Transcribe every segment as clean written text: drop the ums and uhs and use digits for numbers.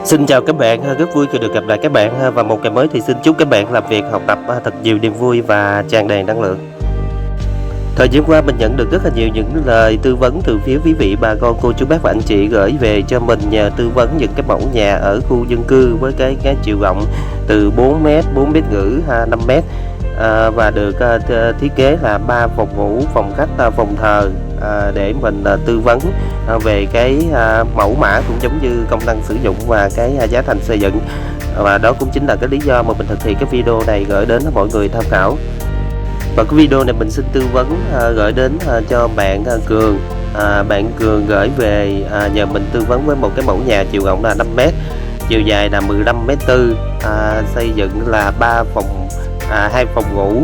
Xin chào các bạn, rất vui khi được gặp lại các bạn và một ngày mới thì xin chúc các bạn làm việc, học tập thật nhiều niềm vui và tràn đầy năng lượng. Thời gian qua mình nhận được rất là nhiều những lời tư vấn từ phía quý vị bà con cô chú bác và anh chị gửi về cho mình nhờ tư vấn những cái mẫu nhà ở khu dân cư với cái chiều rộng từ 4 mét, 4,5 mét, 5 mét, và được thiết kế là 3 phòng ngủ, phòng khách, phòng thờ, để mình tư vấn về cái mẫu mã cũng giống như công năng sử dụng và cái giá thành xây dựng. Và đó cũng chính là cái lý do mà mình thực hiện cái video này gửi đến mọi người tham khảo. Và cái video này mình xin tư vấn gửi đến cho bạn Cường. Bạn Cường gửi về nhờ mình tư vấn với một cái mẫu nhà chiều rộng là 5 mét, chiều dài là 15,4 m, xây dựng là 3 phòng, 2 phòng ngủ,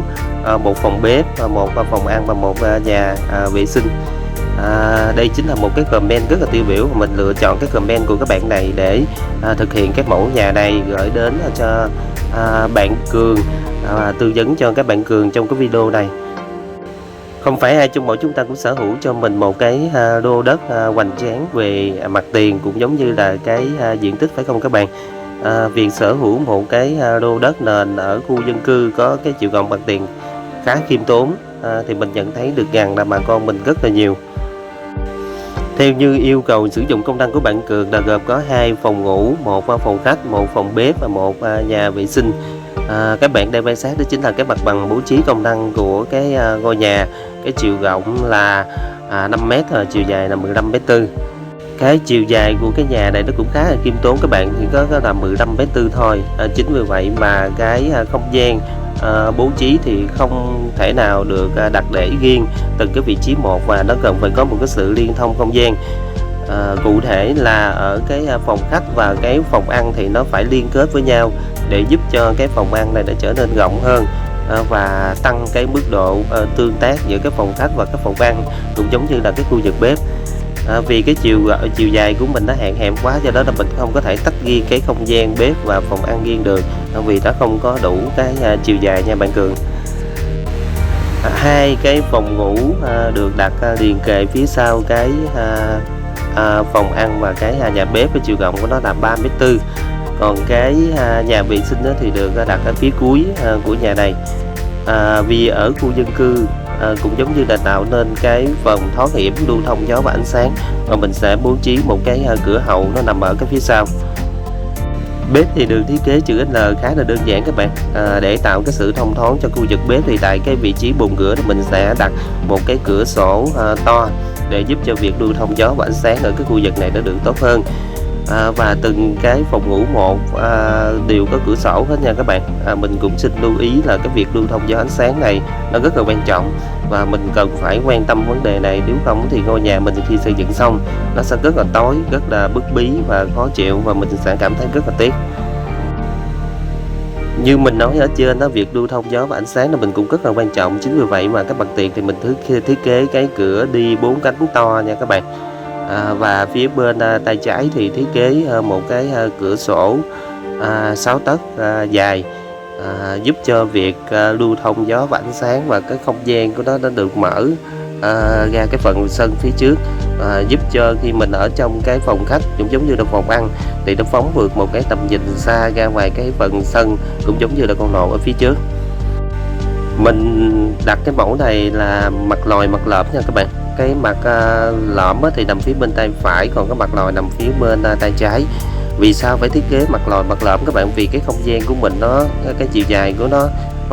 một phòng bếp, một phòng ăn và một nhà vệ sinh. Đây chính là một cái comment rất là tiêu biểu mà mình lựa chọn cái comment của các bạn này để thực hiện cái mẫu nhà này gửi đến cho bạn Cường, tư vấn cho các bạn Cường trong cái video này. Không phải ai trong mỗi chúng ta cũng sở hữu cho mình một cái lô đất hoành tráng về mặt tiền cũng giống như là cái diện tích, phải không các bạn? Việc sở hữu một cái lô đất nền ở khu dân cư có cái chiều rộng mặt tiền khá khiêm tốn, thì mình nhận thấy được rằng là bà con mình rất là nhiều. Theo như yêu cầu sử dụng công năng của bạn Cường là gồm có 2 phòng ngủ, một phòng khách, một phòng bếp và một nhà vệ sinh. Các bạn đang quan sát đó chính là cái mặt bằng bố trí công năng của cái ngôi nhà. Cái chiều rộng là 5 mét, chiều dài là 15,4 m. Cái chiều dài của cái nhà này nó cũng khá là khiêm tốn các bạn, chỉ có là 15,4 m thôi. Chính vì vậy mà cái không gian bố trí thì không thể nào được đặt để riêng từng cái vị trí một, và nó cần phải có một cái sự liên thông không gian. Cụ thể là ở cái phòng khách và cái phòng ăn thì nó phải liên kết với nhau để giúp cho cái phòng ăn này nó trở nên rộng hơn, và tăng cái mức độ tương tác giữa cái phòng khách và cái phòng ăn cũng giống như là cái khu vực bếp. Vì cái chiều dài của mình nó hạn hẹp quá, do đó là mình không có thể tách riêng cái không gian bếp và phòng ăn riêng được, vì nó không có đủ cái chiều dài nha bạn Cường. Hai cái phòng ngủ được đặt liền kề phía sau cái phòng ăn và cái nhà bếp, với chiều rộng của nó là 3,4 m. Còn cái nhà vệ sinh thì được đặt ở phía cuối của nhà này. Vì ở khu dân cư cũng giống như là tạo nên cái phần thoát hiểm, lưu thông gió và ánh sáng, và mình sẽ bố trí một cái cửa hậu nó nằm ở cái phía sau. Bếp thì được thiết kế chữ L khá là đơn giản các bạn. Để tạo cái sự thông thoáng cho khu vực bếp thì tại cái vị trí bồn rửa thì mình sẽ đặt một cái cửa sổ to để giúp cho việc lưu thông gió và ánh sáng ở cái khu vực này nó được tốt hơn. Và từng cái phòng ngủ một đều có cửa sổ hết nha các bạn. Mình cũng xin lưu ý là cái việc lưu thông gió ánh sáng này nó rất là quan trọng, và mình cần phải quan tâm vấn đề này, nếu không thì ngôi nhà mình khi xây dựng xong nó sẽ rất là tối, rất là bức bí và khó chịu, và mình sẽ cảm thấy rất là tiếc. Như mình nói ở trên đó, việc lưu thông gió và ánh sáng là mình cũng rất là quan trọng. Chính vì vậy mà các mặt tiền thì mình thiết kế cái cửa đi 4 cánh to nha các bạn. Và phía bên tay trái thì thiết kế một cái cửa sổ 6 tấc dài, giúp cho việc lưu thông gió và ánh sáng, và cái không gian của nó được mở ra cái phần sân phía trước, giúp cho khi mình ở trong cái phòng khách cũng giống như là phòng ăn thì nó phóng vượt một cái tầm nhìn xa ra ngoài cái phần sân cũng giống như là con lò ở phía trước. Mình đặt cái mẫu này là mặt lòi mặt lõm nha các bạn. Cái mặt lõm thì nằm phía bên tay phải, còn cái mặt lòi nằm phía bên tay trái. Vì sao phải thiết kế mặt lòi mặt lõm các bạn? Vì cái không gian của mình cái chiều dài của nó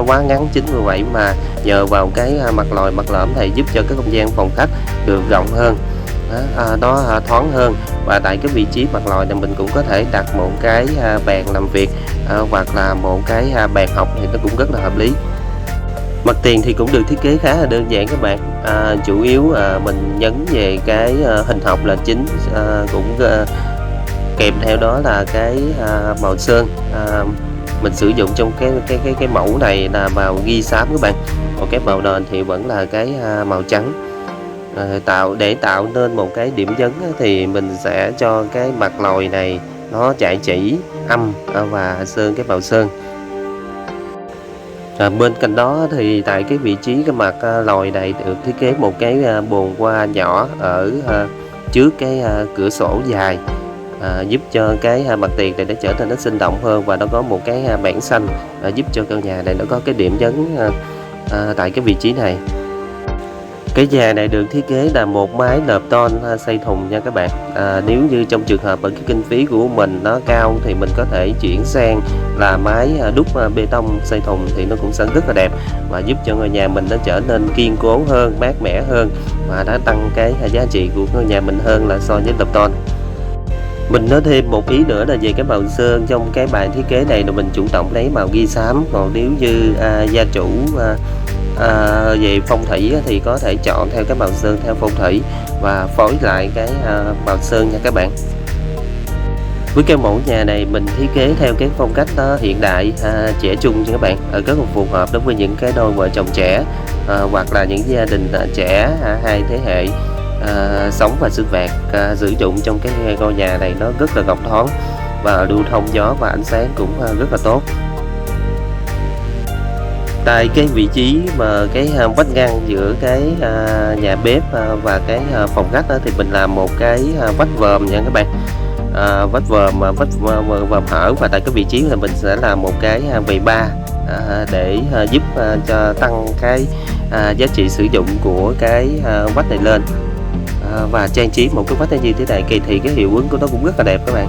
quá ngắn, chính vì vậy mà nhờ vào cái mặt lòi mặt lõm này giúp cho cái không gian phòng khách được rộng hơn, nó thoáng hơn. Và tại cái vị trí mặt lòi này mình cũng có thể đặt một cái bàn làm việc, hoặc là một cái bàn học thì nó cũng rất là hợp lý. Mặt tiền thì cũng được thiết kế khá là đơn giản các bạn. Chủ yếu mình nhấn về cái hình học là chính, cũng kèm theo đó là cái màu sơn. Mình sử dụng trong cái mẫu này là màu ghi xám các bạn, còn cái màu nền thì vẫn là cái màu trắng. Để tạo nên một cái điểm nhấn thì mình sẽ cho cái mặt lòi này nó chạy chỉ âm và sơn cái màu sơn. Bên cạnh đó thì tại cái vị trí cái mặt lòi này được thiết kế một cái bồn hoa nhỏ ở trước cái cửa sổ dài, giúp cho cái mặt tiền này nó trở nên nó sinh động hơn, và nó có một cái bảng xanh giúp cho căn nhà này nó có cái điểm nhấn tại cái vị trí này. Cái nhà này được thiết kế là một mái lợp tôn xây thùng nha các bạn. Nếu như trong trường hợp mà cái kinh phí của mình nó cao thì mình có thể chuyển sang là mái đúc bê tông xây thùng, thì nó cũng sẽ rất là đẹp và giúp cho ngôi nhà mình nó trở nên kiên cố hơn, mát mẻ hơn, và đã tăng cái giá trị của ngôi nhà mình hơn là so với lợp tôn. Mình nói thêm một ý nữa là về cái màu sơn trong cái bài thiết kế này là mình chủ động lấy màu ghi xám. Còn nếu như gia chủ về phong thủy thì có thể chọn theo cái màu sơn theo phong thủy và phối lại cái màu sơn nha các bạn. Với cái mẫu nhà này mình thiết kế theo cái phong cách hiện đại, trẻ trung nha các bạn, rất là phù hợp đối với những cái đôi vợ chồng trẻ hoặc là những gia đình trẻ hai thế hệ sống và sinh hoạt sử dụng trong cái ngôi nhà này. Nó rất là ngọc thoáng và lưu thông gió và ánh sáng cũng rất là tốt. Tại cái vị trí mà cái vách ngăn giữa cái nhà bếp và cái phòng khách thì mình làm một cái vách vòm nha các bạn. Vách vòm hở, và tại cái vị trí là mình sẽ làm một cái vầy ba để giúp cho tăng cái giá trị sử dụng của cái vách này lên, và trang trí một cái vách như thế này thì cái hiệu ứng của nó cũng rất là đẹp các bạn.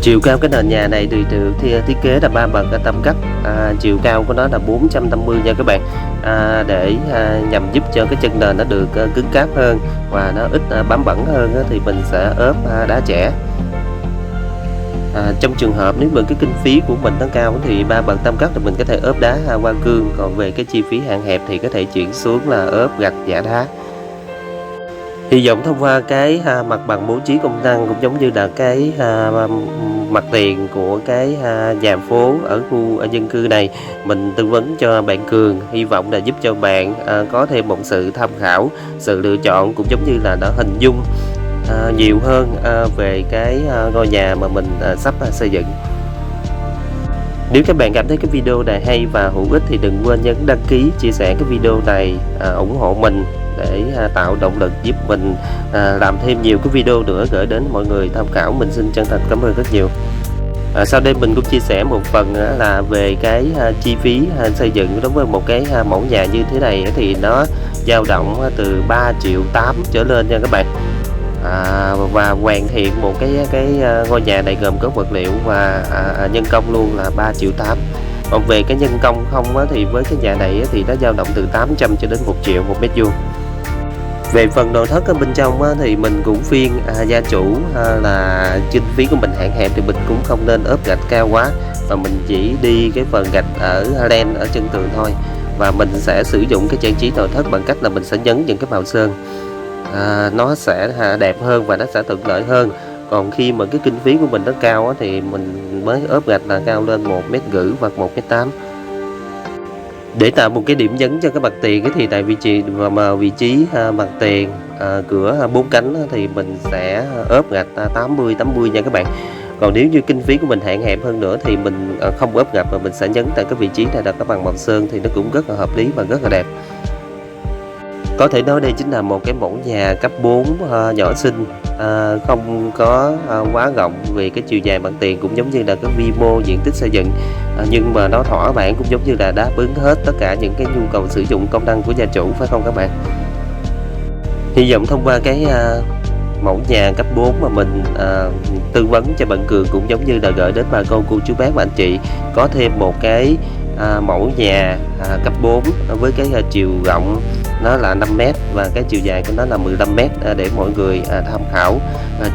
Chiều cao cái nền nhà này thì được thiết kế là 3 bậc tam cấp, chiều cao của nó là 450 nha các bạn, để nhằm giúp cho cái chân nền nó được cứng cáp hơn và nó ít bám bẩn hơn thì mình sẽ ốp đá trẻ. Trong trường hợp nếu mà cái kinh phí của mình nó cao thì 3 bậc tam cấp thì mình có thể ốp đá hoa cương, còn về cái chi phí hạn hẹp thì có thể chuyển xuống là ốp gạch giả đá. Hy vọng thông qua cái mặt bằng bố trí công năng cũng giống như là cái mặt tiền của cái nhà phố ở khu dân cư này, mình tư vấn cho bạn Cường, hy vọng là giúp cho bạn có thêm một sự tham khảo, sự lựa chọn, cũng giống như là nó hình dung nhiều hơn về cái ngôi nhà mà mình sắp xây dựng. Nếu các bạn cảm thấy cái video này hay và hữu ích thì đừng quên nhấn đăng ký, chia sẻ cái video này, ủng hộ mình để tạo động lực giúp mình làm thêm nhiều cái video nữa gửi đến mọi người tham khảo. Mình xin chân thành cảm ơn rất nhiều. Sau đây mình cũng chia sẻ một phần là về cái chi phí xây dựng đối với một cái mẫu nhà như thế này thì nó dao động từ 3,8 triệu trở lên nha các bạn. Và hoàn thiện một cái ngôi nhà này gồm có vật liệu và nhân công luôn là 3,8 triệu. Còn về cái nhân công không thì với cái nhà này thì nó dao động từ 800 cho đến 1 triệu một mét vuông. Về phần nội thất ở bên trong thì mình cũng khuyên gia chủ là kinh phí của mình hạn hẹp thì mình cũng không nên ốp gạch cao quá, và mình chỉ đi cái phần gạch ở len ở chân tường thôi, và mình sẽ sử dụng cái trang trí nội thất bằng cách là mình sẽ nhấn những cái màu sơn, nó sẽ đẹp hơn và nó sẽ thuận lợi hơn. Còn khi mà cái kinh phí của mình nó cao thì mình mới ốp gạch là cao lên 1,5 mét hoặc 1,8 mét. Để tạo một cái điểm nhấn cho cái mặt tiền thì tại vị trí mặt tiền cửa 4 cánh thì mình sẽ ốp gạch 80 nha các bạn. Còn nếu như kinh phí của mình hạn hẹp hơn nữa thì mình không ốp gạch mà mình sẽ nhấn tại cái vị trí này là cái bằng màu sơn, thì nó cũng rất là hợp lý và rất là đẹp. Có thể nói đây chính là một cái mẫu nhà cấp 4 nhỏ xinh, không có quá rộng về cái chiều dài mặt tiền cũng giống như là cái quy mô diện tích xây dựng, nhưng mà nó thỏa mãn cũng giống như là đáp ứng hết tất cả những cái nhu cầu sử dụng công năng của gia chủ, phải không các bạn? Hy vọng thông qua cái mẫu nhà cấp 4 mà mình tư vấn cho bạn Cường cũng giống như là gửi đến bà con cô chú bác và anh chị có thêm một cái mẫu nhà cấp 4 với cái chiều rộng nó là 5 mét và cái chiều dài của nó là 15 mét để mọi người tham khảo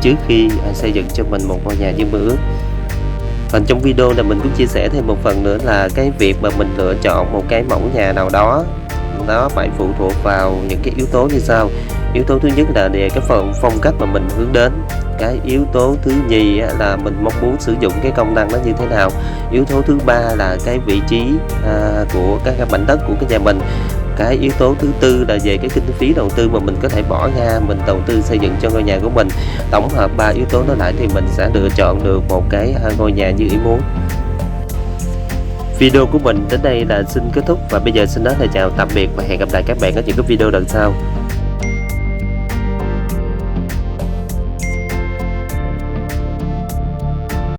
trước khi xây dựng cho mình một ngôi nhà như mơ ước. Còn trong video này mình cũng chia sẻ thêm một phần nữa là cái việc mà mình lựa chọn một cái mẫu nhà nào đó nó phải phụ thuộc vào những cái yếu tố như sau. Yếu tố thứ nhất là về cái phong cách mà mình hướng đến. Cái yếu tố thứ nhì là mình mong muốn sử dụng cái công năng nó như thế nào. Yếu tố thứ ba là cái vị trí của các mảnh đất của cái nhà mình. Cái yếu tố thứ tư là về cái kinh phí đầu tư mà mình có thể bỏ ra mình đầu tư xây dựng cho ngôi nhà của mình. Tổng hợp 3 yếu tố đó lại thì mình sẽ lựa chọn được một cái ngôi nhà như ý muốn. Video của mình đến đây là xin kết thúc, và bây giờ xin nói lời chào tạm biệt và hẹn gặp lại các bạn ở những cái video lần sau.